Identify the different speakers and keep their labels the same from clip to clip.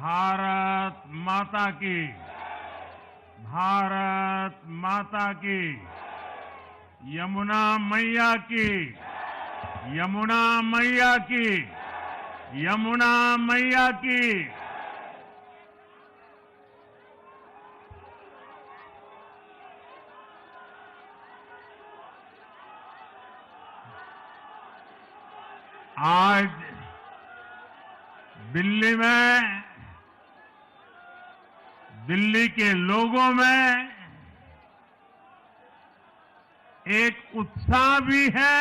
Speaker 1: भारत माता की, भारत माता की, यमुना मैया की, यमुना मैया की, यमुना मैया की। आज दिल्ली में, दिल्ली के लोगों में एक उत्साह भी है,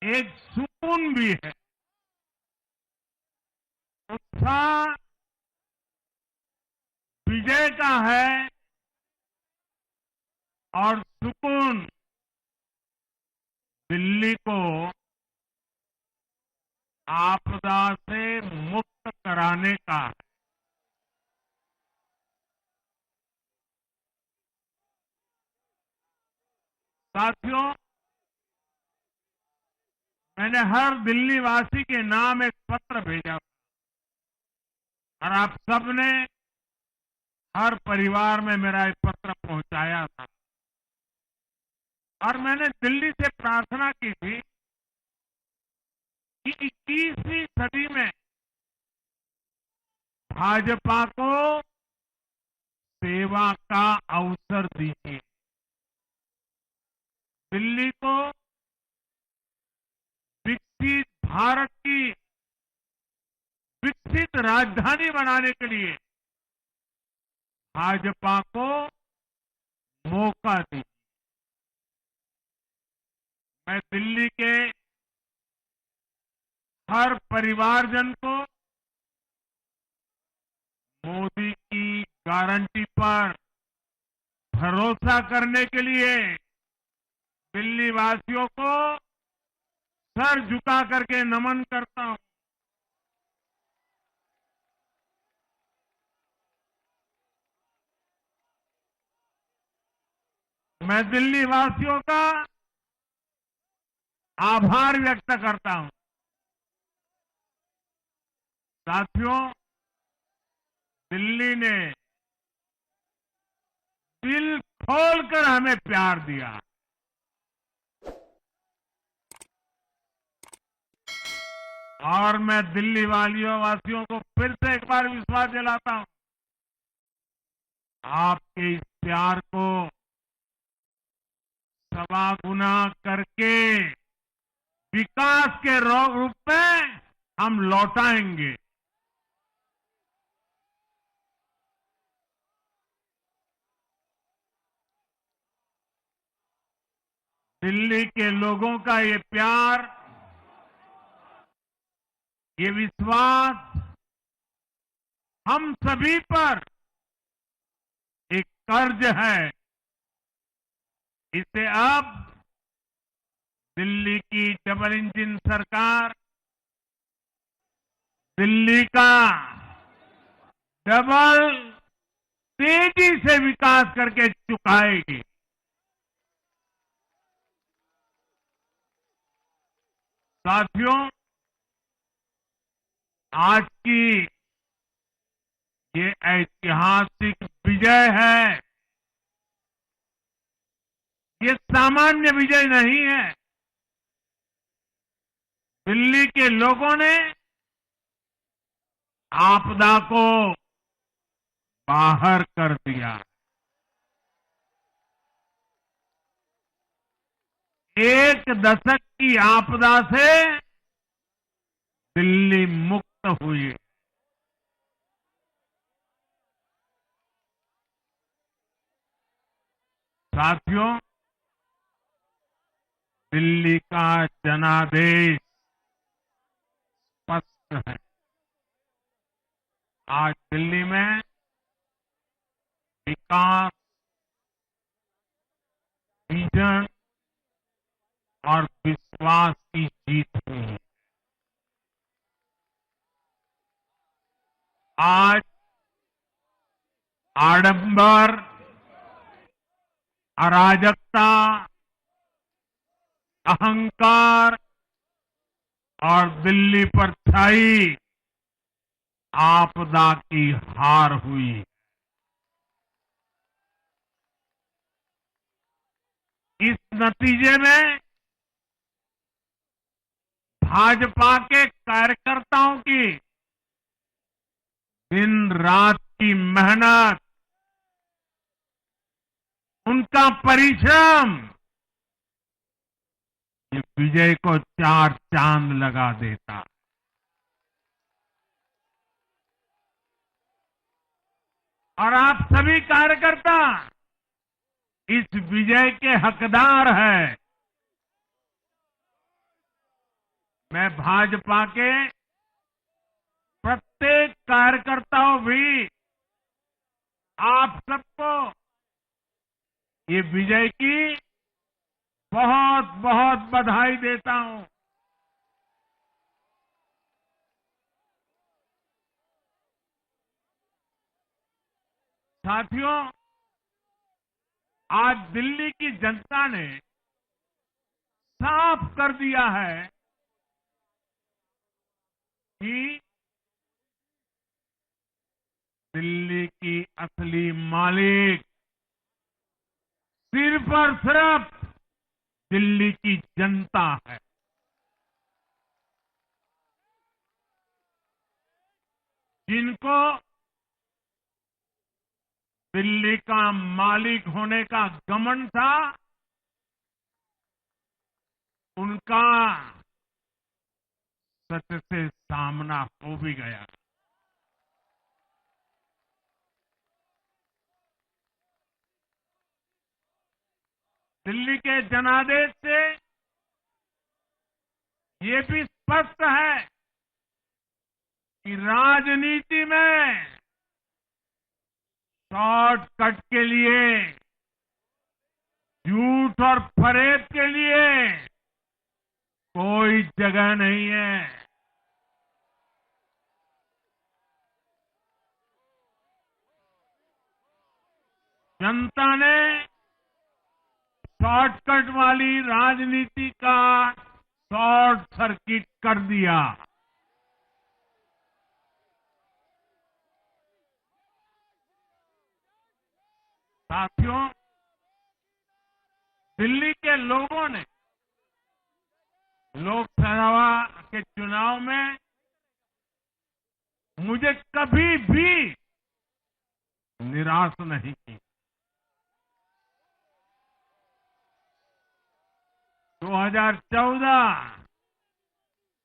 Speaker 1: एक सुकून भी है। उत्साह विजय का है और सुकून दिल्ली को आपदा से मुक्त कराने का है। साथियों, मैंने हर दिल्ली वासी के नाम एक पत्र भेजा और आप सबने हर परिवार में मेरा एक पत्र पहुंचाया था और मैंने दिल्ली से प्रार्थना की थी कि 21वीं सदी में भाजपा को सेवा का अवसर दीजिए, दिल्ली को विकसित भारत की विकसित राजधानी बनाने के लिए भाजपा को मौका दीजिए। मैं दिल्ली के हर परिवारजन को मोदी की गारंटी पर भरोसा करने के लिए दिल्ली वासियों को सर झुका करके नमन करता हूं। मैं दिल्ली वासियों का आभार व्यक्त करता हूं। साथियों, दिल्ली ने दिल खोलकर हमें प्यार दिया और मैं दिल्ली वासियों को फिर से एक बार विश्वास दिलाता हूं, आपके इस प्यार को सवा गुना करके विकास के रूप में हम लौटाएंगे। दिल्ली के लोगों का ये प्यार, ये विश्वास हम सभी पर एक कर्ज है। इसे अब दिल्ली की डबल इंजन सरकार, दिल्ली का डबल तेजी से विकास करके चुकाएगी। साथियों, आज की ये ऐतिहासिक विजय है, ये सामान्य विजय नहीं है। दिल्ली के लोगों ने आपदा को बाहर कर दिया। एक दशक की आपदा से दिल्ली मुक्त हुई। साथियों, दिल्ली का जनादेश स्पष्ट है। आज दिल्ली में विकास, विजन और विश्वास की जीत हुई है। आज आडंबर, अराजकता, अहंकार और दिल्ली पर छाई आपदा की हार हुई। इस नतीजे में भाजपा के कार्यकर्ताओं की दिन रात की मेहनत, उनका परिश्रम ये विजय को चार चांद लगा देता। और आप सभी कार्यकर्ता इस विजय के हकदार हैं। मैं भाजपा के प्रत्येक कार्यकर्ताओं भी आप सबको ये विजय की बहुत बहुत बधाई देता हूं। साथियों, आज दिल्ली की जनता ने साफ कर दिया है कि दिल्ली की असली मालिक सिर्फ और सिर्फ दिल्ली की जनता है। जिनको दिल्ली का मालिक होने का घमंड था, उनका सच से सामना हो भी गया। दिल्ली के जनादेश से ये भी स्पष्ट है कि राजनीति में शॉर्टकट के लिए, झूठ और फरेब के लिए कोई जगह नहीं है। जनता ने शॉर्टकट वाली राजनीति का शॉर्ट सर्किट कर दिया। साथियों, दिल्ली के लोगों ने लोकसभा के चुनाव में मुझे कभी भी निराश नहीं की। 2014,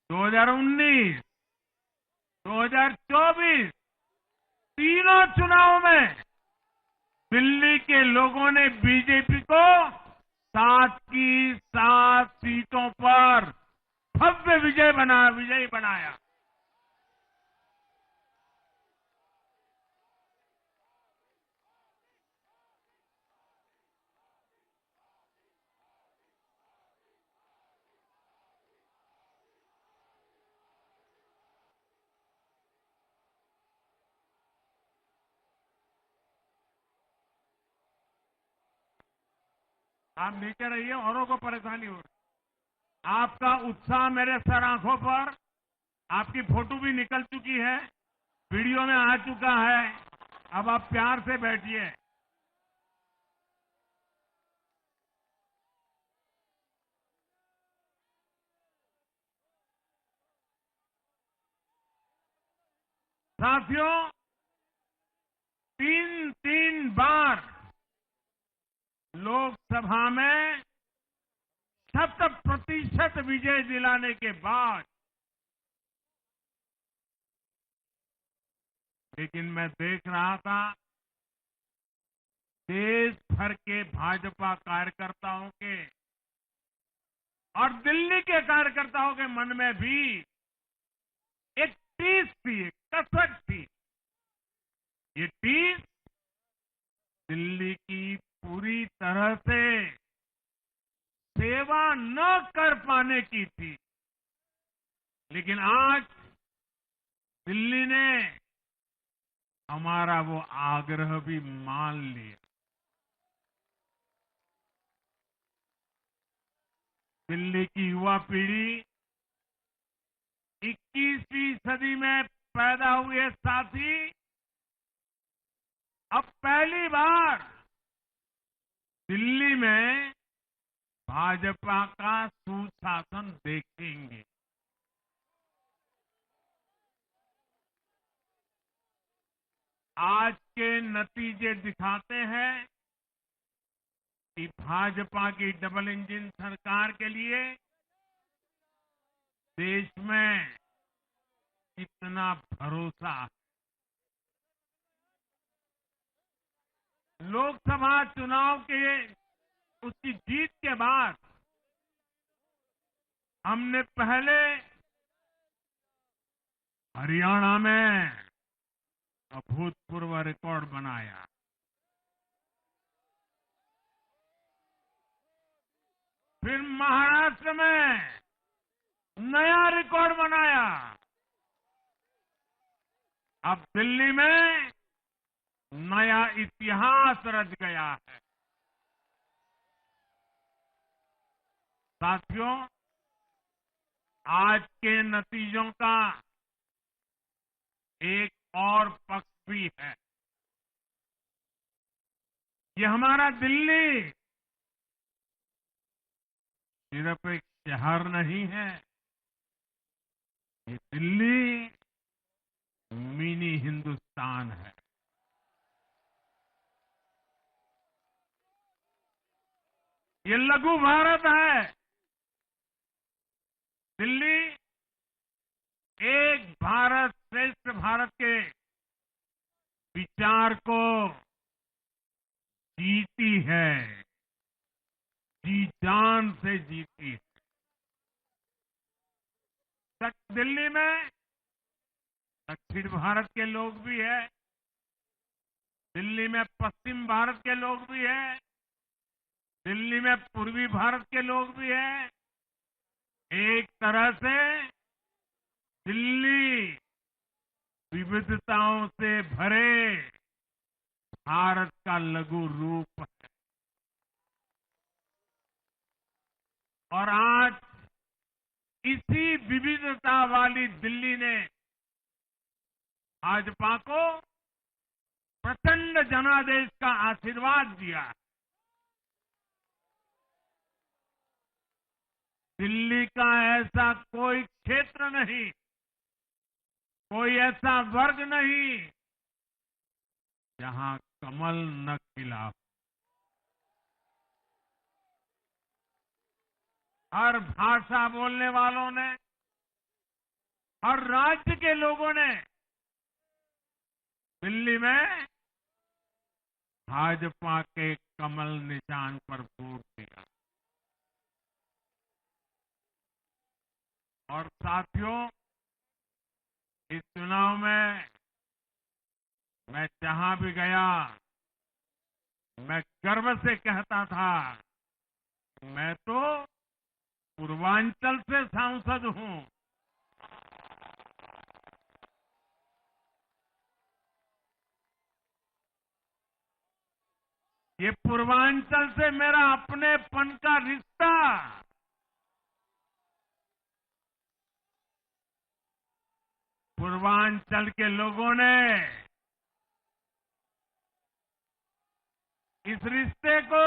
Speaker 1: 2019, 2024 तीनों चुनाव में दिल्ली के लोगों ने बीजेपी को 7 की 7 सीटों पर भव्य विजयी बनाया। आप नीचे रहिए, औरों को परेशानी हो रही। आपका उत्साह मेरे सर आंखों पर, आपकी फोटो भी निकल चुकी है, वीडियो में आ चुका है। अब आप प्यार से बैठिए। साथियों, 3 बार लोकसभा में 100% विजय दिलाने के बाद, लेकिन मैं देख रहा था देश भर के भाजपा कार्यकर्ताओं के और दिल्ली के कार्यकर्ताओं के मन में भी एक टीस थी, एक कसक थी। ये टीस दिल्ली की पूरी तरह से सेवा न कर पाने की थी। लेकिन आज दिल्ली ने हमारा वो आग्रह भी मान लिया। दिल्ली की युवा पीढ़ी 21वीं सदी में पैदा हुए साथी अब पहली बार दिल्ली में भाजपा का सुशासन देखेंगे। आज के नतीजे दिखाते हैं कि भाजपा की डबल इंजन सरकार के लिए देश में कितना भरोसा है। लोकसभा चुनाव के उसकी जीत के बाद हमने पहले हरियाणा में अभूतपूर्व रिकॉर्ड बनाया, फिर महाराष्ट्र में नया रिकॉर्ड बनाया, अब दिल्ली में नया इतिहास रच गया है। साथियों, आज के नतीजों का एक और पक्ष भी है। ये हमारा दिल्ली सिर्फ एक शहर नहीं है, ये दिल्ली मिनी हिंदुस्तान है। ये लघु भारत है। दिल्ली एक भारत श्रेष्ठ भारत के विचार को जीती है, जी जान से जीती है। दिल्ली में दक्षिण भारत के लोग भी हैं, दिल्ली में पश्चिम भारत के लोग भी हैं, दिल्ली में पूर्वी भारत के लोग भी हैं। एक तरह से दिल्ली विविधताओं से भरे भारत का लघु रूप है। और आज इसी विविधता वाली दिल्ली ने भाजपा को प्रचंड जनादेश का आशीर्वाद दिया है। दिल्ली का ऐसा कोई क्षेत्र नहीं, कोई ऐसा वर्ग नहीं जहां कमल न खिला हो। हर भाषा बोलने वालों ने, हर राज्य के लोगों ने दिल्ली में भाजपा के कमल निशान पर वोट दिया। और साथियों, इस चुनाव में मैं जहां भी गया, मैं गर्व से कहता था, मैं तो पूर्वांचल से सांसद हूं। ये पूर्वांचल से मेरा अपनेपन का रिश्ता पूर्वांचल के लोगों ने इस रिश्ते को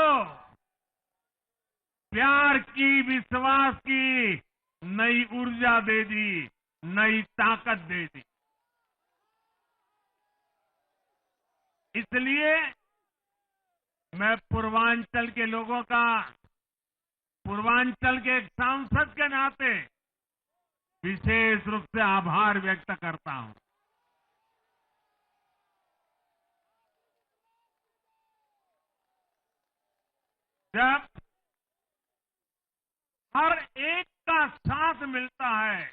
Speaker 1: प्यार की, विश्वास की नई ऊर्जा दे दी, नई ताकत दे दी। इसलिए मैं पूर्वांचल के लोगों का, पूर्वांचल के एक सांसद के नाते विशेष रूप से आभार व्यक्त करता हूं। जब हर एक का साथ मिलता है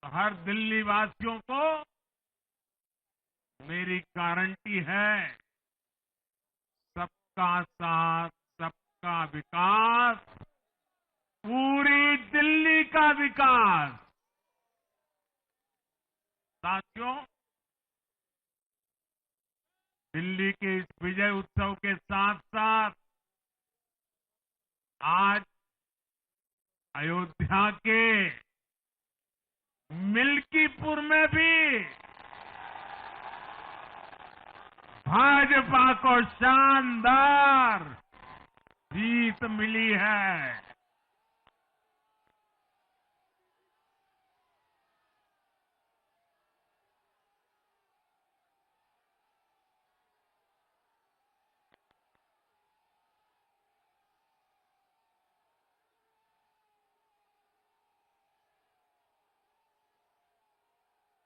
Speaker 1: तो हर दिल्ली वासियों को मेरी गारंटी है, सबका साथ, सबका विकास, पूरी दिल्ली का विकास। साथियों, दिल्ली के इस विजय उत्सव के साथ साथ आज अयोध्या के मिल्कीपुर में भी भाजपा को शानदार जीत मिली है।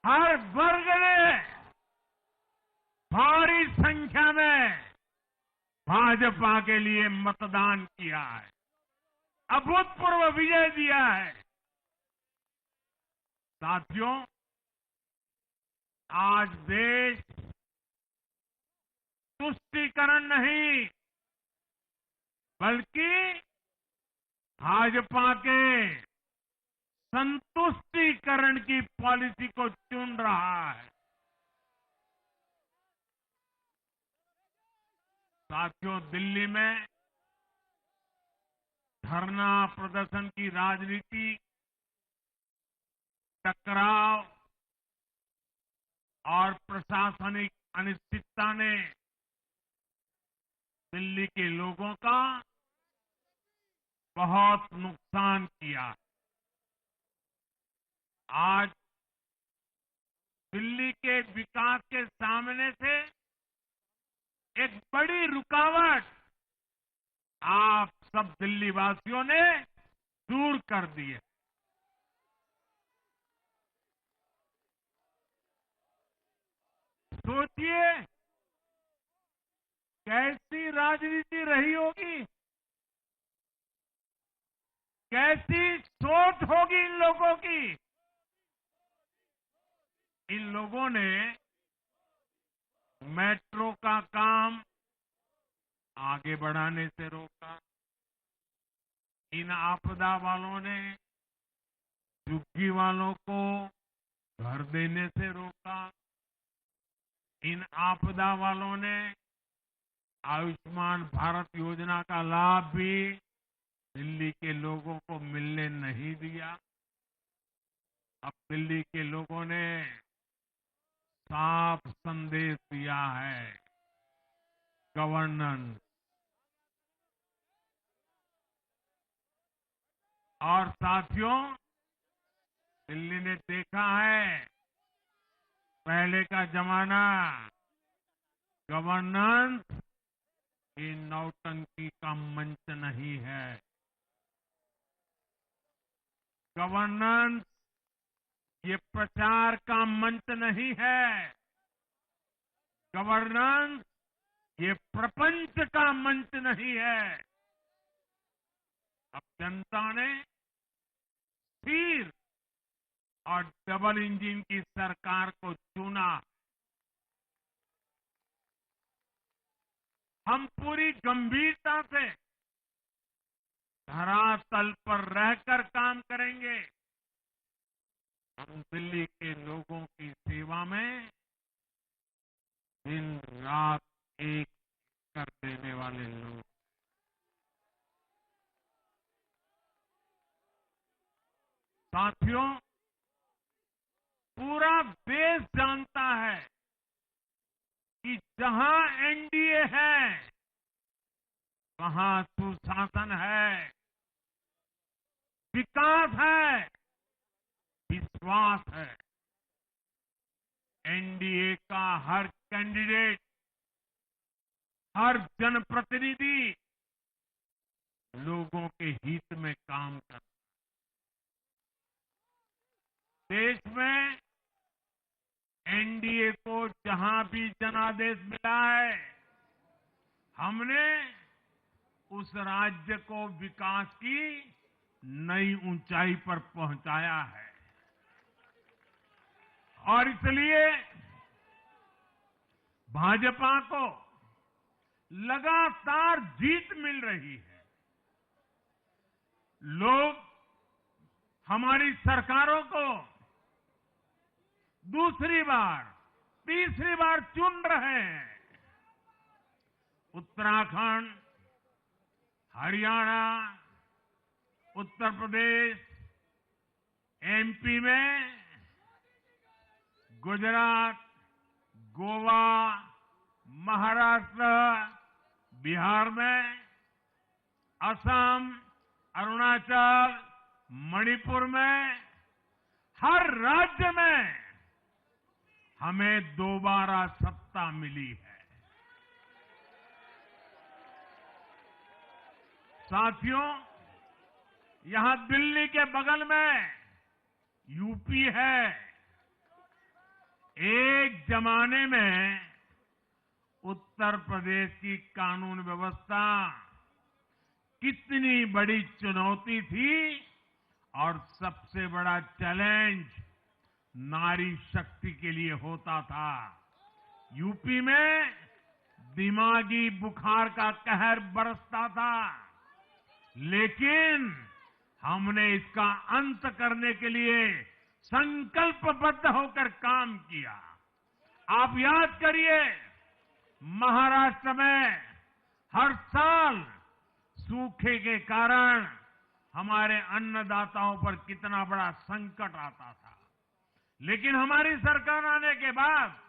Speaker 1: हर वर्ग ने भारी संख्या में भाजपा के लिए मतदान किया है, अभूतपूर्व विजय दिया है। साथियों, आज देश तुष्टीकरण नहीं बल्कि भाजपा के संतुष्टीकरण की पॉलिसी को चुन रहा है। साथियों, दिल्ली में धरना प्रदर्शन की राजनीति, टकराव और प्रशासनिक अनिश्चितता ने दिल्ली के लोगों का बहुत नुकसान किया। आज दिल्ली के विकास के सामने से एक बड़ी रुकावट आप सब दिल्ली वासियों ने दूर कर दी है। सोचिए कैसी राजनीति रही होगी, कैसी सोच होगी इन लोगों की। इन लोगों ने मेट्रो का काम आगे बढ़ाने से रोका। इन आपदा वालों ने झुग्गी वालों को घर देने से रोका। इन आपदा वालों ने आयुष्मान भारत योजना का लाभ भी दिल्ली के लोगों को मिलने नहीं दिया। अब दिल्ली के लोगों ने साफ संदेश दिया है, गवर्नेंस। और साथियों, दिल्ली ने देखा है पहले का जमाना, गवर्नेंस ये नौटंकी का मंच नहीं है। गवर्नेंस ये प्रचार का मंच नहीं है। गवर्नेंस ये प्रपंच का मंच नहीं है। अब जनता ने स्थिर और डबल इंजन की सरकार को चुना। हम पूरी गंभीरता से धरातल पर रहकर काम करेंगे। हम दिल्ली के लोगों की सेवा में दिन रात एक कर देने वाले लोग। साथियों, पूरा देश जानता है कि जहां एनडीए है वहां सुशासन है, विकास है, विश्वास है। एनडीए का हर कैंडिडेट, हर जनप्रतिनिधि लोगों के हित में काम करता है। देश में एनडीए को जहां भी जनादेश मिला है, हमने उस राज्य को विकास की नई ऊंचाई पर पहुंचाया है। और इसलिए भाजपा को लगातार जीत मिल रही है। लोग हमारी सरकारों को दूसरी बार, तीसरी बार चुन रहे हैं। उत्तराखंड, हरियाणा, उत्तर प्रदेश, एमपी में गुजरात, गोवा, महाराष्ट्र, बिहार में, असम, अरुणाचल, मणिपुर में, हर राज्य में हमें दोबारा सत्ता मिली है। साथियों, यहां दिल्ली के बगल में यूपी है। एक जमाने में उत्तर प्रदेश की कानून व्यवस्था कितनी बड़ी चुनौती थी और सबसे बड़ा चैलेंज नारी शक्ति के लिए होता था। यूपी में दिमागी बुखार का कहर बरसता था, लेकिन हमने इसका अंत करने के लिए संकल्पबद्ध होकर काम किया। आप याद करिए, महाराष्ट्र में हर साल सूखे के कारण हमारे अन्नदाताओं पर कितना बड़ा संकट आता था, लेकिन हमारी सरकार आने के बाद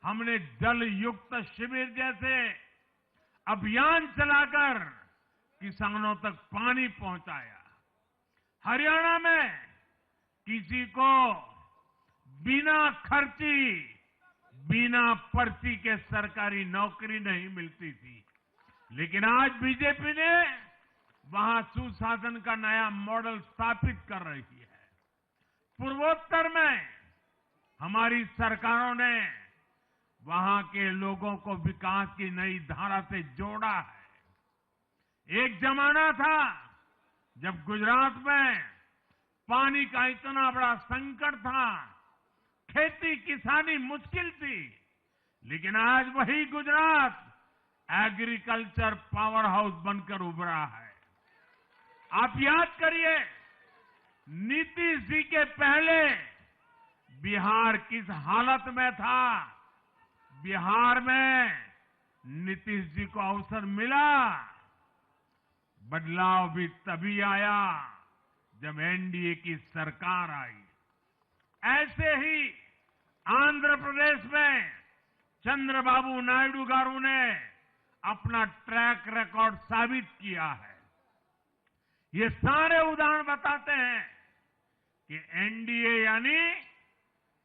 Speaker 1: हमने जल युक्त शिविर जैसे अभियान चलाकर किसानों तक पानी पहुंचाया। हरियाणा में किसी को बिना खर्ची, बिना पर्ची के सरकारी नौकरी नहीं मिलती थी, लेकिन आज बीजेपी ने वहां सुशासन का नया मॉडल स्थापित कर रही है। पूर्वोत्तर में हमारी सरकारों ने वहां के लोगों को विकास की नई धारा से जोड़ा है। एक जमाना था जब गुजरात में पानी का इतना बड़ा संकट था, खेती किसानी मुश्किल थी, लेकिन आज वही गुजरात एग्रीकल्चर पावर हाउस बनकर उभरा है। आप याद करिए, नीतीश जी के पहले बिहार किस हालत में था। बिहार में नीतीश जी को अवसर मिला। बदलाव भी तभी आया जब एनडीए की सरकार आई। ऐसे ही आंध्र प्रदेश में चंद्रबाबू नायडू गारू ने अपना ट्रैक रिकॉर्ड साबित किया है। ये सारे उदाहरण बताते हैं कि एनडीए यानी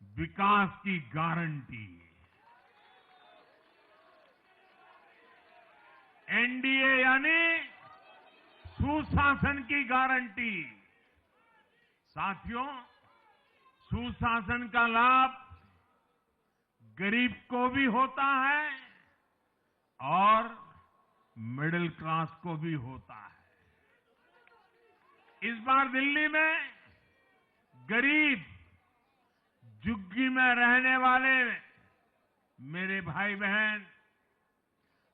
Speaker 1: विकास की गारंटी। एनडीए यानी सुशासन की गारंटी। साथियों, सुशासन का लाभ गरीब को भी होता है और मिडिल क्लास को भी होता है। इस बार दिल्ली में गरीब, झुग्गी में रहने वाले मेरे भाई बहन,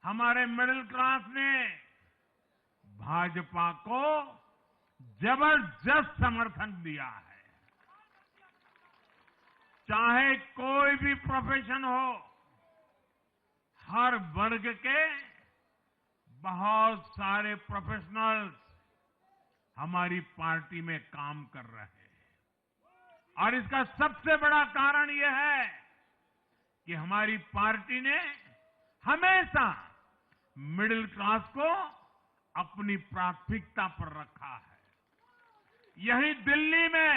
Speaker 1: हमारे मिडिल क्लास ने भाजपा को जबरदस्त समर्थन दिया है। चाहे कोई भी प्रोफेशन हो, हर वर्ग के बहुत सारे प्रोफेशनल्स हमारी पार्टी में काम कर रहे हैं। और इसका सबसे बड़ा कारण यह है कि हमारी पार्टी ने हमेशा मिडिल क्लास को अपनी प्राथमिकता पर रखा है। यही दिल्ली में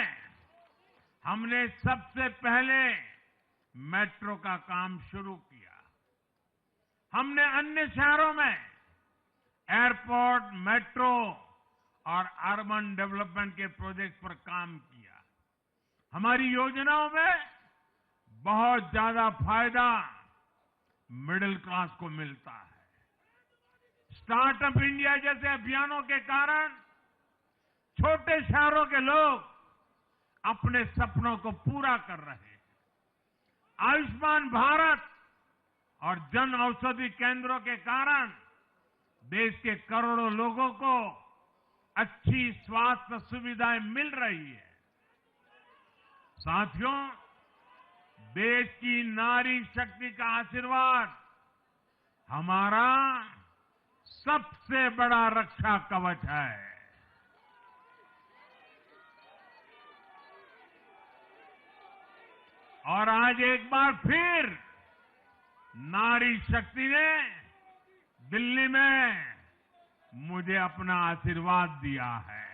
Speaker 1: हमने सबसे पहले मेट्रो का काम शुरू किया। हमने अन्य शहरों में एयरपोर्ट, मेट्रो और अर्बन डेवलपमेंट के प्रोजेक्ट पर काम किया। हमारी योजनाओं में बहुत ज्यादा फायदा मिडिल क्लास को मिलता है। स्टार्टअप इंडिया जैसे अभियानों के कारण छोटे शहरों के लोग अपने सपनों को पूरा कर रहे हैं। आयुष्मान भारत और जन औषधि केंद्रों के कारण देश के करोड़ों लोगों को अच्छी स्वास्थ्य सुविधाएं मिल रही है। साथियों, देश की नारी शक्ति का आशीर्वाद हमारा सबसे बड़ा रक्षा कवच है। और आज एक बार फिर नारी शक्ति ने दिल्ली में मुझे अपना आशीर्वाद दिया है।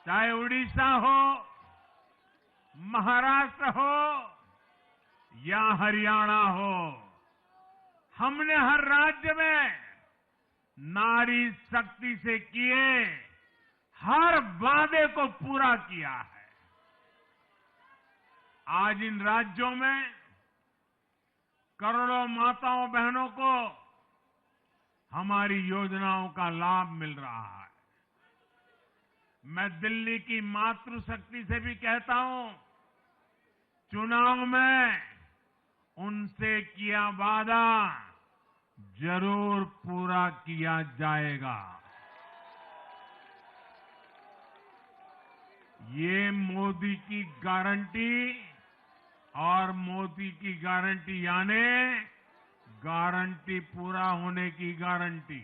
Speaker 1: चाहे उड़ीसा हो, महाराष्ट्र हो या हरियाणा हो, हमने हर राज्य में नारी शक्ति से किए हर वादे को पूरा किया है। आज इन राज्यों में करोड़ों माताओं बहनों को हमारी योजनाओं का लाभ मिल रहा है। मैं दिल्ली की मातृशक्ति से भी कहता हूं, चुनाव में उनसे किया वादा जरूर पूरा किया जाएगा। ये मोदी की गारंटी और मोदी की गारंटी यानी गारंटी पूरा होने की गारंटी।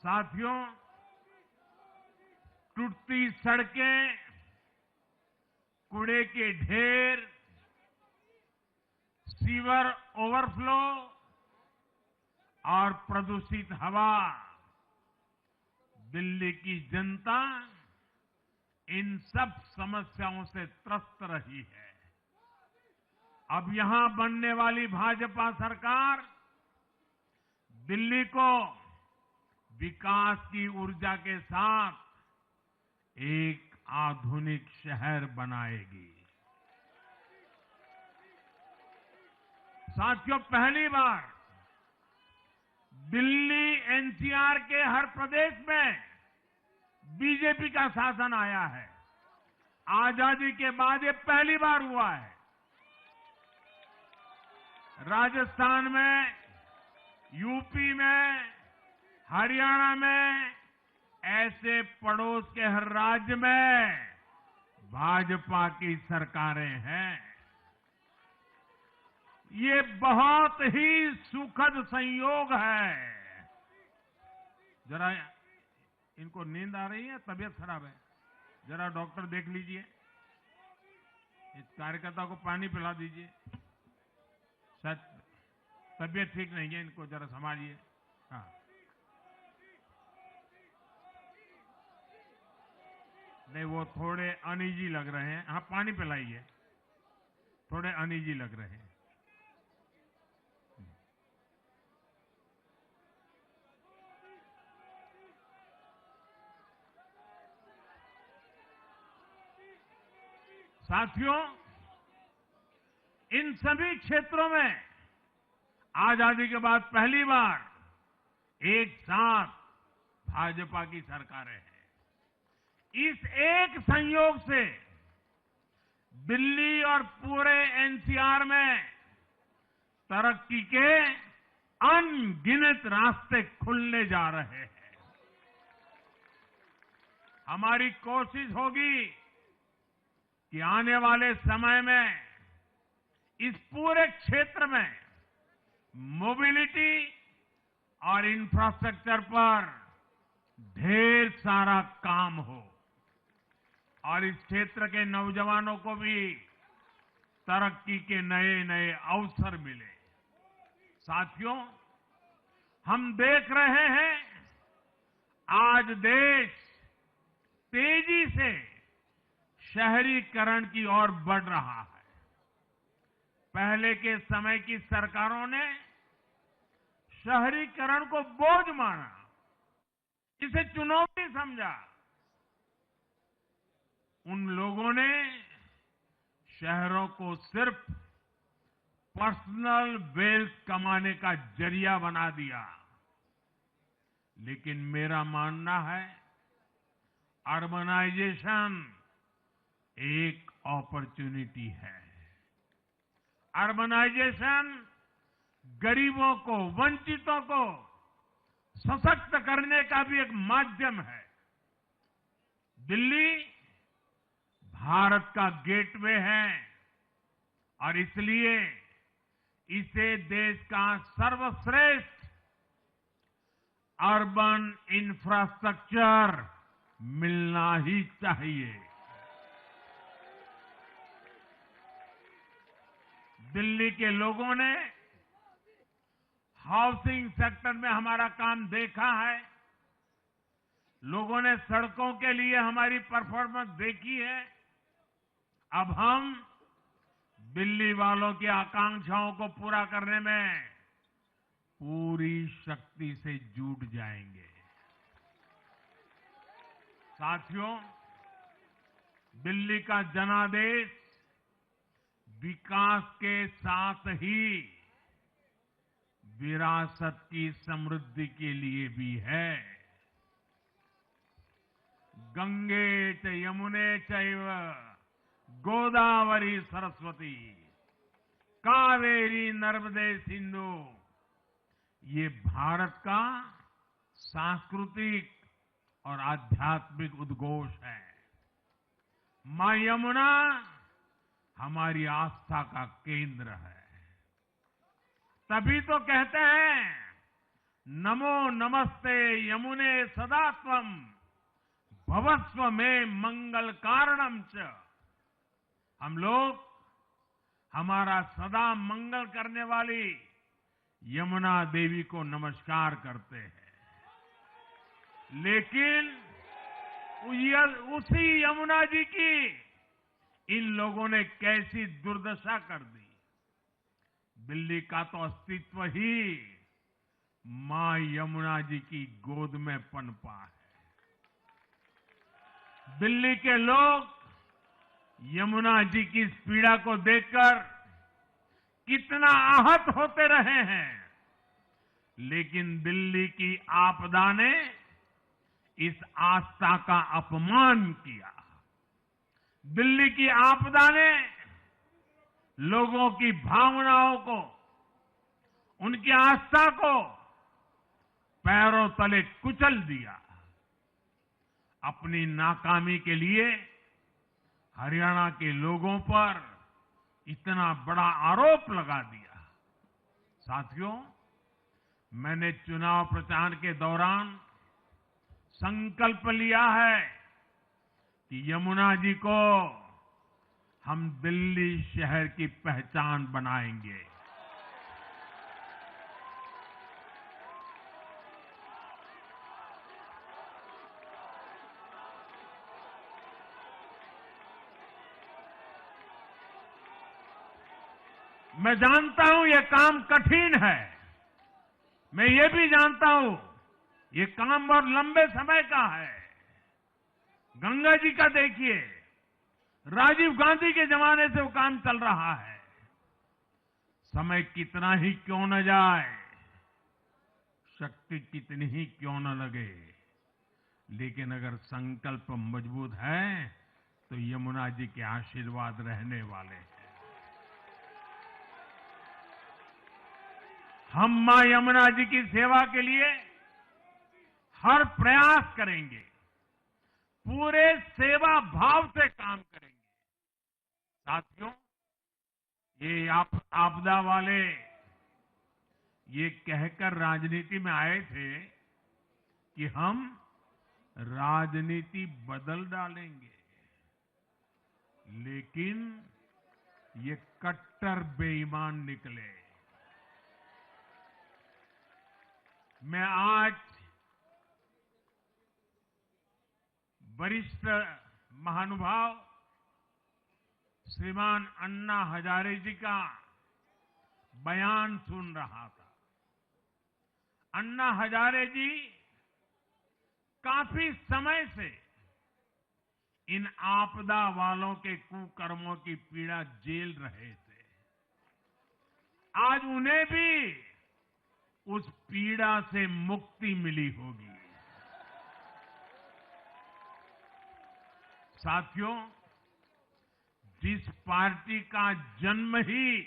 Speaker 1: साथियों, टूटती सड़कें, कूड़े के ढेर, सीवर ओवरफ्लो और प्रदूषित हवा, दिल्ली की जनता इन सब समस्याओं से त्रस्त रही है। अब यहां बनने वाली भाजपा सरकार दिल्ली को विकास की ऊर्जा के साथ एक आधुनिक शहर बनाएगी। साथियों, पहली बार दिल्ली एनसीआर के हर प्रदेश में बीजेपी का शासन आया है। आजादी के बाद ये पहली बार हुआ है। राजस्थान में, यूपी में, हरियाणा में, ऐसे पड़ोस के हर राज्य में भाजपा की सरकारें हैं। ये बहुत ही सुखद संयोग है। जरा इनको नींद आ रही है, तबीयत खराब है, जरा डॉक्टर देख लीजिए। इस कार्यकर्ता को पानी पिला दीजिए, शायद तबीयत ठीक नहीं है, इनको जरा संभालिए। हाँ, नहीं वो थोड़े अनईजी लग रहे हैं। हाँ, पानी पिलाइए, थोड़े अनईजी लग रहे हैं। साथियों, इन सभी क्षेत्रों में आजादी के बाद पहली बार एक साथ भाजपा की सरकारें हैं। इस एक संयोग से दिल्ली और पूरे एनसीआर में तरक्की के अनगिनत रास्ते खुलने जा रहे हैं। हमारी कोशिश होगी कि आने वाले समय में इस पूरे क्षेत्र में मोबिलिटी और इंफ्रास्ट्रक्चर पर ढेर सारा काम हो और इस क्षेत्र के नौजवानों को भी तरक्की के नए नए अवसर मिले। साथियों, हम देख रहे हैं आज देश तेजी से शहरीकरण की ओर बढ़ रहा है। पहले के समय की सरकारों ने शहरीकरण को बोझ माना, इसे चुनौती समझा। उन लोगों ने शहरों को सिर्फ पर्सनल वेल्थ कमाने का जरिया बना दिया। लेकिन मेरा मानना है अर्बनाइजेशन एक अपॉर्चुनिटी है। अर्बनाइजेशन गरीबों को, वंचितों को सशक्त करने का भी एक माध्यम है। दिल्ली भारत का गेटवे है और इसलिए इसे देश का सर्वश्रेष्ठ अर्बन इंफ्रास्ट्रक्चर मिलना ही चाहिए। दिल्ली के लोगों ने हाउसिंग सेक्टर में हमारा काम देखा है। लोगों ने सड़कों के लिए हमारी परफॉर्मेंस देखी है। अब हम दिल्ली वालों की आकांक्षाओं को पूरा करने में पूरी शक्ति से जुट जाएंगे। साथियों, दिल्ली का जनादेश विकास के साथ ही विरासत की समृद्धि के लिए भी है। गंगे च यमुने चैव गोदावरी सरस्वती कावेरी नर्मदे सिंधु, ये भारत का सांस्कृतिक और आध्यात्मिक उद्घोष है। मां यमुना हमारी आस्था का केंद्र है। तभी तो कहते हैं, नमो नमस्ते यमुने सदा त्वं भवस्व में मंगल कारणम च। हम लोग हमारा सदा मंगल करने वाली यमुना देवी को नमस्कार करते हैं। लेकिन उसी यमुना जी की इन लोगों ने कैसी दुर्दशा कर दी। दिल्ली का तो अस्तित्व ही मां यमुना जी की गोद में पनपा है। दिल्ली के लोग यमुना जी की इस पीड़ा को देखकर कितना आहत होते रहे हैं, लेकिन दिल्ली की आपदा ने इस आस्था का अपमान किया। दिल्ली की आपदा ने लोगों की भावनाओं को, उनकी आस्था को पैरों तले कुचल दिया। अपनी नाकामी के लिए हरियाणा के लोगों पर इतना बड़ा आरोप लगा दिया। साथियों, मैंने चुनाव प्रचार के दौरान संकल्प लिया है कि यमुना जी को हम दिल्ली शहर की पहचान बनाएंगे। मैं जानता हूं ये काम कठिन है। मैं ये भी जानता हूं ये काम बहुत लंबे समय का है। गंगा जी का देखिए, राजीव गांधी के जमाने से वो काम चल रहा है। समय कितना ही क्यों न जाए, शक्ति कितनी ही क्यों न लगे, लेकिन अगर संकल्प मजबूत है तो यमुना जी के आशीर्वाद रहने वाले हैं। हम मां यमुना जी की सेवा के लिए हर प्रयास करेंगे, पूरे सेवा भाव से काम करेंगे। साथियों, ये आपदा वाले ये कहकर राजनीति में आए थे कि हम राजनीति बदल डालेंगे, लेकिन ये कट्टर बेईमान निकले। मैं आज वरिष्ठ महानुभाव श्रीमान अन्ना हजारे जी का बयान सुन रहा था। अन्ना हजारे जी काफी समय से इन आपदा वालों के कुकर्मों की पीड़ा झेल रहे थे। आज उन्हें भी उस पीड़ा से मुक्ति मिली होगी। साथियों, जिस पार्टी का जन्म ही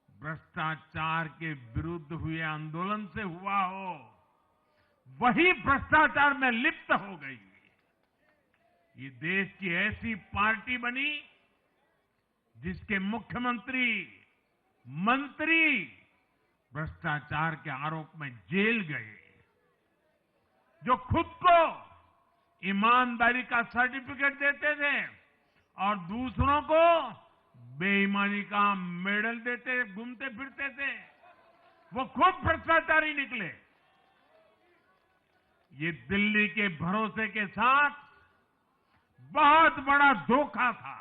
Speaker 1: भ्रष्टाचार के विरुद्ध हुए आंदोलन से हुआ हो, वही भ्रष्टाचार में लिप्त हो गई। ये देश की ऐसी पार्टी बनी जिसके मुख्यमंत्री, मंत्री भ्रष्टाचार के आरोप में जेल गए, जो खुद को ईमानदारी का सर्टिफिकेट देते थे और दूसरों को बेईमानी का मेडल देते घूमते फिरते थे। वो खुद भ्रष्टाचारी निकले। ये दिल्ली के भरोसे के साथ बहुत बड़ा धोखा था।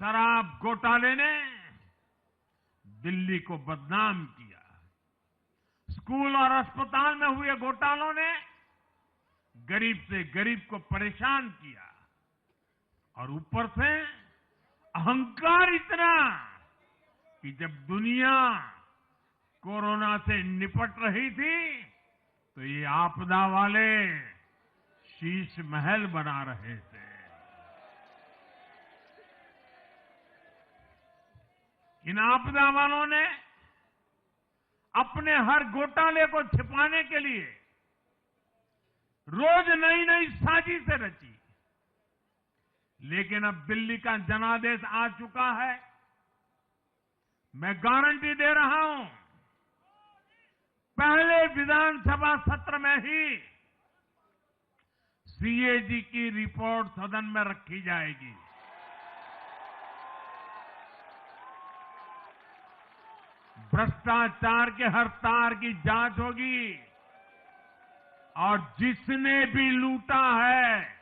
Speaker 1: शराब घोटाले ने दिल्ली को बदनाम किया। स्कूल और अस्पताल में हुए घोटालों ने गरीब से गरीब को परेशान किया और ऊपर से अहंकार इतना कि जब दुनिया कोरोना से निपट रही थी तो ये आपदा वाले शीश महल बना रहे थे। इन आपदा वालों ने अपने हर घोटाले को छिपाने के लिए रोज नई नई साजिशें रची। लेकिन अब दिल्ली का जनादेश आ चुका है। मैं गारंटी दे रहा हूं, पहले विधानसभा सत्र में ही सीएजी की रिपोर्ट सदन में रखी जाएगी। भ्रष्टाचार के हर तार की जांच होगी और जिसने भी लूटा है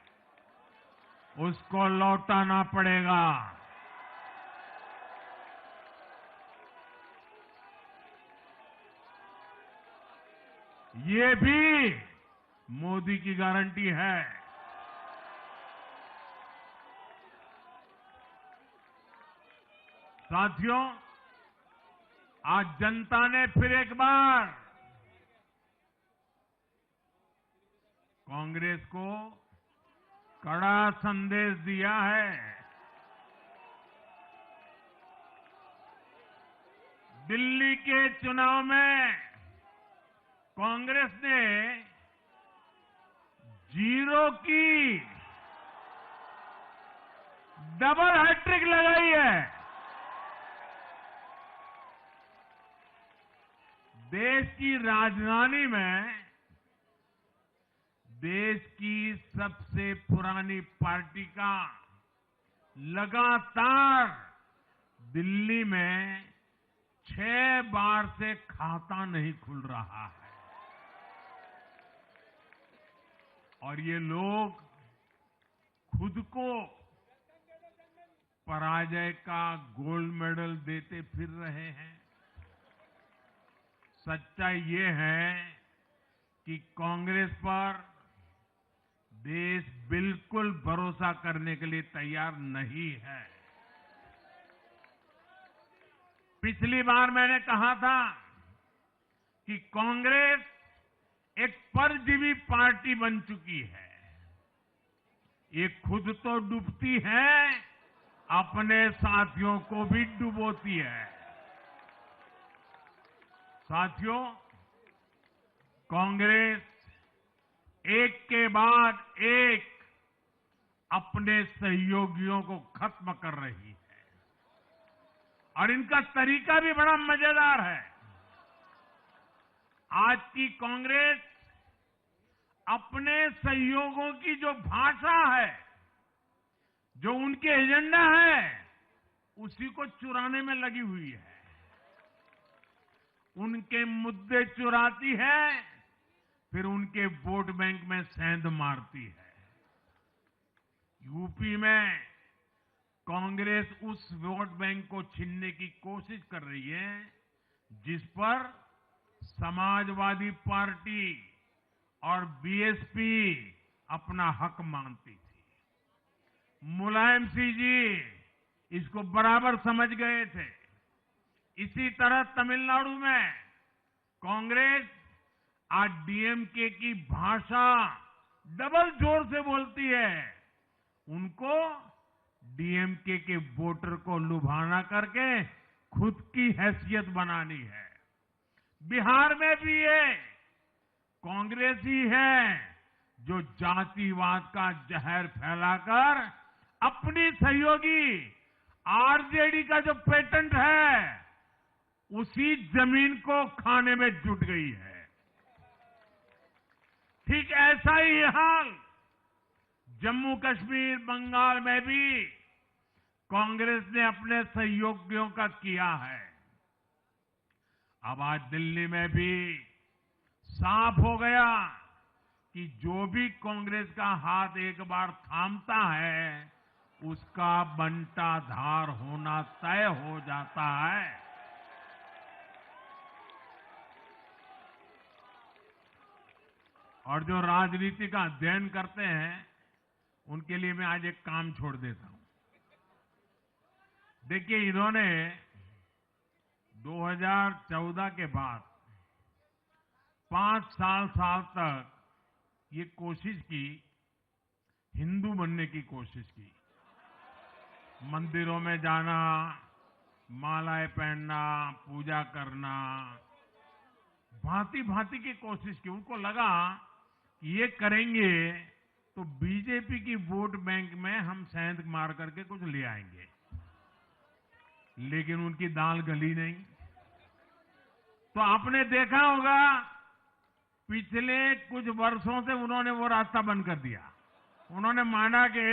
Speaker 1: उसको लौटाना पड़ेगा। ये भी मोदी की गारंटी है। साथियों, आज जनता ने फिर एक बार कांग्रेस को कड़ा संदेश दिया है। दिल्ली के चुनाव में कांग्रेस ने 0 की डबल हैट्रिक लगाई है। देश की राजधानी में देश की सबसे पुरानी पार्टी का लगातार दिल्ली में 6 बार से खाता नहीं खुल रहा है और ये लोग खुद को पराजय का गोल्ड मेडल देते फिर रहे हैं। सच्चाई ये है कि कांग्रेस पर देश बिल्कुल भरोसा करने के लिए तैयार नहीं है। पिछली बार मैंने कहा था कि कांग्रेस एक परजीवी पार्टी बन चुकी है। ये खुद तो डूबती है, अपने साथियों को भी डुबोती है। साथियों, कांग्रेस एक के बाद एक अपने सहयोगियों को खत्म कर रही है और इनका तरीका भी बड़ा मजेदार है। आज की कांग्रेस अपने सहयोगियों की जो भाषा है, जो उनके एजेंडा है, उसी को चुराने में लगी हुई है। उनके मुद्दे चुराती है, फिर उनके वोट बैंक में सेंध मारती है। यूपी में कांग्रेस उस वोट बैंक को छीनने की कोशिश कर रही है जिस पर समाजवादी पार्टी और बीएसपी अपना हक मानती थी। मुलायम सिंह जी इसको बराबर समझ गए थे। इसी तरह तमिलनाडु में कांग्रेस आज डीएमके की भाषा डबल जोर से बोलती है। उनको डीएमके के वोटर को लुभाना करके खुद की हैसियत बनानी है। बिहार में भी ये कांग्रेस ही है जो जातिवाद का जहर फैलाकर अपनी सहयोगी आरजेडी का जो पेटेंट है उसी जमीन को खाने में जुट गई है। ठीक ऐसा ही हाल जम्मू कश्मीर, बंगाल में भी कांग्रेस ने अपने सहयोगियों का किया है। अब आज दिल्ली में भी साफ हो गया कि जो भी कांग्रेस का हाथ एक बार थामता है, उसका बंटाधार होना तय हो जाता है। और जो राजनीति का अध्ययन करते हैं, उनके लिए मैं आज एक काम छोड़ देता हूं। देखिए, इन्होंने 2014 के बाद 5 साल तक ये कोशिश की, हिंदू बनने की कोशिश की। मंदिरों में जाना, मालाएं पहनना, पूजा करना, भांति भांति की कोशिश की। उनको लगा कि ये करेंगे तो बीजेपी की वोट बैंक में हम सेंध मार करके कुछ ले आएंगे, लेकिन उनकी दाल गली नहीं। तो आपने देखा होगा पिछले कुछ वर्षों से उन्होंने वो रास्ता बंद कर दिया। उन्होंने माना कि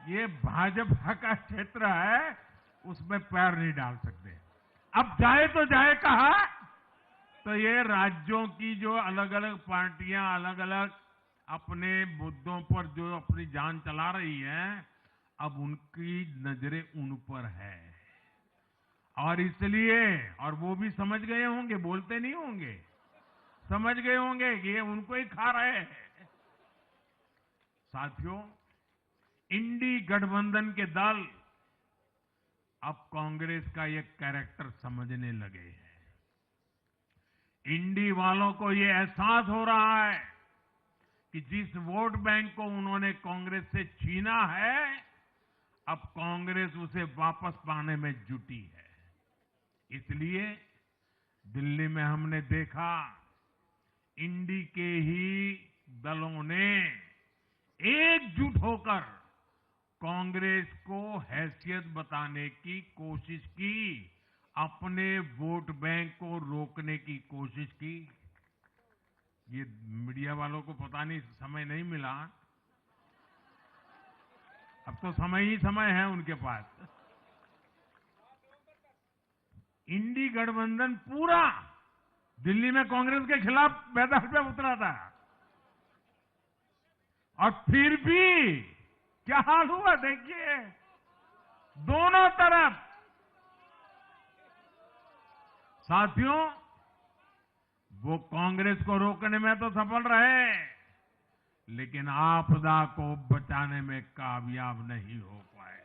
Speaker 1: ये भाजपा का क्षेत्र है, उसमें पैर नहीं डाल सकते। अब जाए तो जाए कहा, तो ये राज्यों की जो अलग अलग पार्टियां अलग अलग अपने मुद्दों पर जो अपनी जान चला रही हैं, अब उनकी नजरें उन पर है। और इसलिए, और वो भी समझ गए होंगे, बोलते नहीं होंगे, समझ गए होंगे कि ये उनको ही खा रहे हैं। साथियों, इंडी गठबंधन के दल अब कांग्रेस का ये कैरेक्टर समझने लगे हैं। इंडी वालों को ये एहसास हो रहा है कि जिस वोट बैंक को उन्होंने कांग्रेस से छीना है, अब कांग्रेस उसे वापस पाने में जुटी है। इसलिए दिल्ली में हमने देखा, इंडी के ही दलों ने एकजुट होकर कांग्रेस को हैसियत बताने की कोशिश की, अपने वोट बैंक को रोकने की कोशिश की। ये मीडिया वालों को पता नहीं, समय नहीं मिला। अब तो समय ही समय है उनके पास। इंडी गठबंधन पूरा दिल्ली में कांग्रेस के खिलाफ मैदान पे उतरा था, और फिर भी क्या हाल हुआ देखिए, दोनों तरफ। साथियों, वो कांग्रेस को रोकने में तो सफल रहे, लेकिन आपदा को बचाने में कामयाब नहीं हो पाए।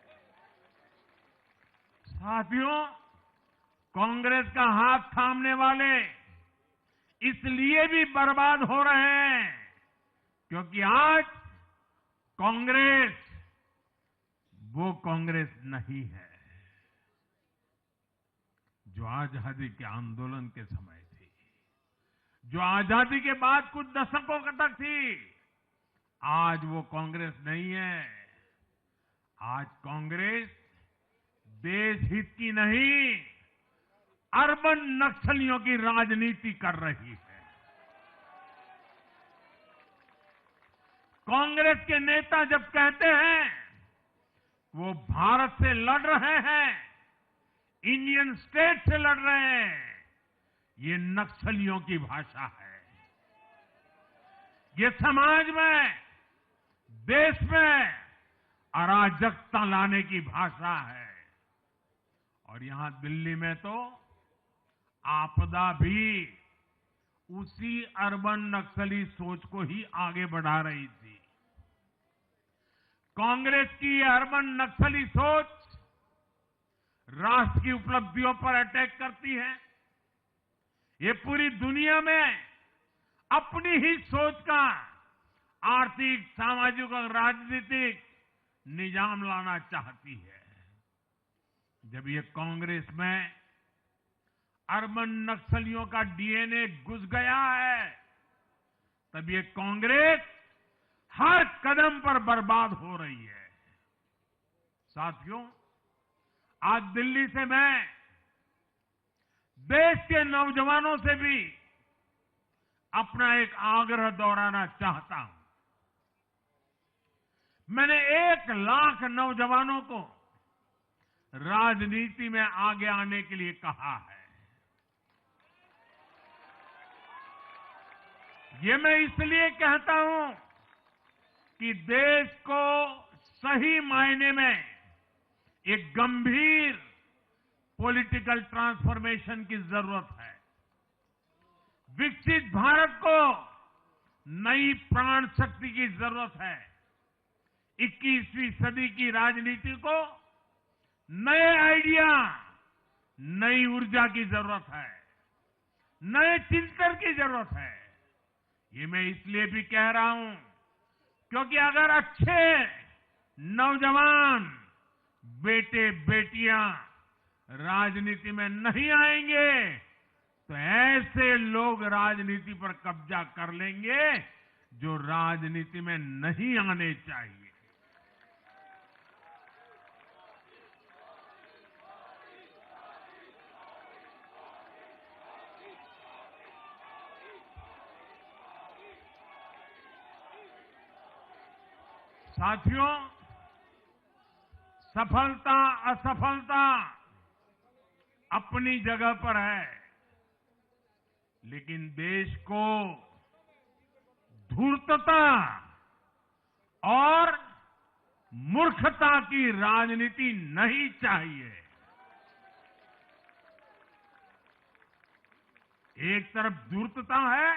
Speaker 1: साथियों, कांग्रेस का हाथ थामने वाले इसलिए भी बर्बाद हो रहे हैं क्योंकि आज कांग्रेस वो कांग्रेस नहीं है जो आजादी के आंदोलन के समय थी, जो आजादी के बाद कुछ दशकों तक थी। आज वो कांग्रेस नहीं है। आज कांग्रेस देश हित की नहीं, अर्बन नक्सलियों की राजनीति कर रही है। कांग्रेस के नेता जब कहते हैं वो भारत से लड़ रहे हैं, इंडियन स्टेट से लड़ रहे हैं, ये नक्सलियों की भाषा है। ये समाज में, देश में अराजकता लाने की भाषा है। और यहां दिल्ली में तो आपदा भी उसी अर्बन नक्सली सोच को ही आगे बढ़ा रही थी। कांग्रेस की ये अर्बन नक्सली सोच राष्ट्र की उपलब्धियों पर अटैक करती है। ये पूरी दुनिया में अपनी ही सोच का आर्थिक, सामाजिक और राजनीतिक निजाम लाना चाहती है। जब ये कांग्रेस में अर्बन नक्सलियों का डीएनए घुस गया है, तब ये कांग्रेस हर कदम पर बर्बाद हो रही है। साथियों, आज दिल्ली से मैं देश के नौजवानों से भी अपना एक आग्रह दोहराना चाहता हूं। मैंने 1 लाख नौजवानों को राजनीति में आगे आने के लिए कहा है। ये मैं इसलिए कहता हूं कि देश को सही मायने में एक गंभीर पॉलिटिकल ट्रांसफॉर्मेशन की जरूरत है। विकसित भारत को नई प्राण शक्ति की जरूरत है। 21वीं सदी की राजनीति को नए आइडिया, नई ऊर्जा की जरूरत है, नए चिंतन की जरूरत है। ये मैं इसलिए भी कह रहा हूं क्योंकि अगर अच्छे नौजवान बेटे बेटियां राजनीति में नहीं आएंगे तो ऐसे लोग राजनीति पर कब्जा कर लेंगे जो राजनीति में नहीं आने चाहिए। साथियों, सफलता असफलता अपनी जगह पर है, लेकिन देश को धूर्तता और मूर्खता की राजनीति नहीं चाहिए। एक तरफ धूर्तता है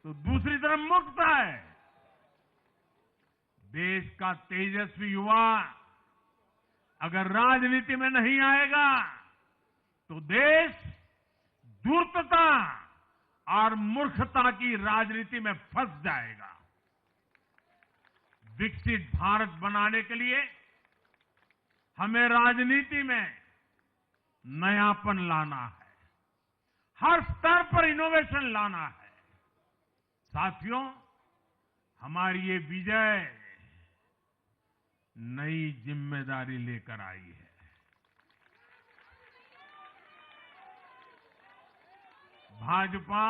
Speaker 1: तो दूसरी तरफ मूर्खता है। देश का तेजस्वी युवा अगर राजनीति में नहीं आएगा तो देश धूर्तता और मूर्खता की राजनीति में फंस जाएगा। विकसित भारत बनाने के लिए हमें राजनीति में नयापन लाना है, हर स्तर पर इनोवेशन लाना है। साथियों, हमारी ये विजय नई जिम्मेदारी लेकर आई है। भाजपा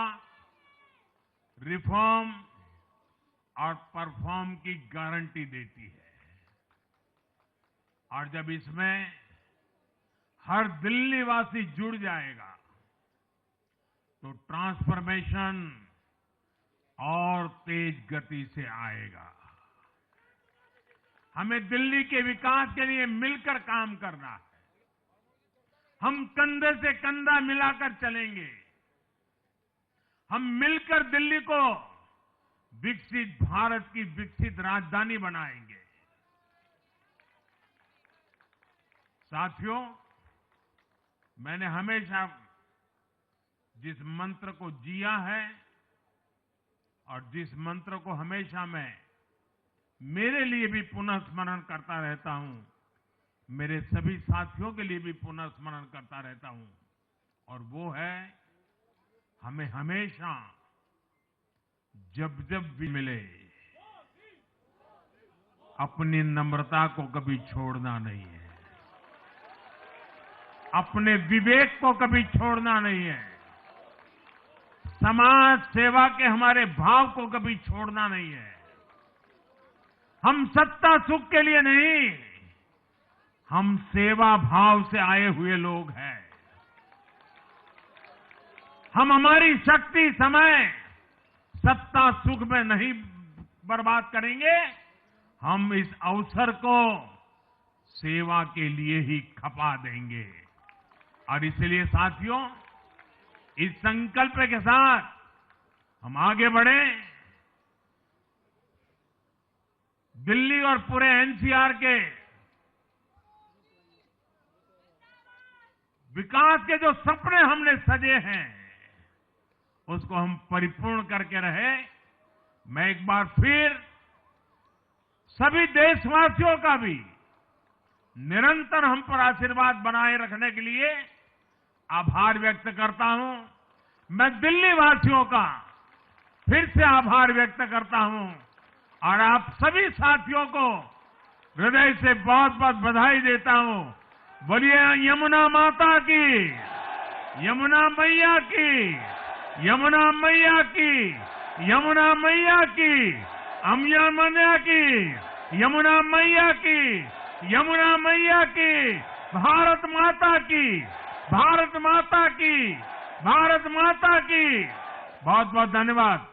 Speaker 1: रिफॉर्म और परफॉर्म की गारंटी देती है और जब इसमें हर दिल्ली वासी जुड़ जाएगा तो ट्रांसफॉर्मेशन और तेज गति से आएगा। हमें दिल्ली के विकास के लिए मिलकर काम करना है। हम कंधे से कंधा मिलाकर चलेंगे। हम मिलकर दिल्ली को विकसित भारत की विकसित राजधानी बनाएंगे। साथियों, मैंने हमेशा जिस मंत्र को जिया है और जिस मंत्र को हमेशा मैं मेरे लिए भी पुनः स्मरण करता रहता हूं, मेरे सभी साथियों के लिए भी पुनः स्मरण करता रहता हूं, और वो है हमें हमेशा जब जब भी मिले अपनी नम्रता को कभी छोड़ना नहीं है, अपने विवेक को कभी छोड़ना नहीं है, समाज सेवा के हमारे भाव को कभी छोड़ना नहीं है। हम सत्ता सुख के लिए नहीं, हम सेवा भाव से आए हुए लोग हैं। हम हमारी शक्ति समय सत्ता सुख में नहीं बर्बाद करेंगे, हम इस अवसर को सेवा के लिए ही खपा देंगे। और इसलिए साथियों, इस संकल्प के साथ हम आगे बढ़े। दिल्ली और पूरे एनसीआर के विकास के जो सपने हमने सजे हैं उसको हम परिपूर्ण करके रहे। मैं एक बार फिर सभी देशवासियों का भी निरंतर हम पर आशीर्वाद बनाए रखने के लिए आभार व्यक्त करता हूं। मैं दिल्ली वासियों का फिर से आभार व्यक्त करता हूं और आप सभी साथियों को हृदय से बहुत बहुत बधाई देता हूं। बोलिए यमुना माता की, यमुना मैया की, यमुना मैया की, यमुना मैया की, अम्बिया मैया की, यमुना मैया की, यमुना मैया की, भारत माता की, भारत माता की, भारत माता की। बहुत बहुत धन्यवाद।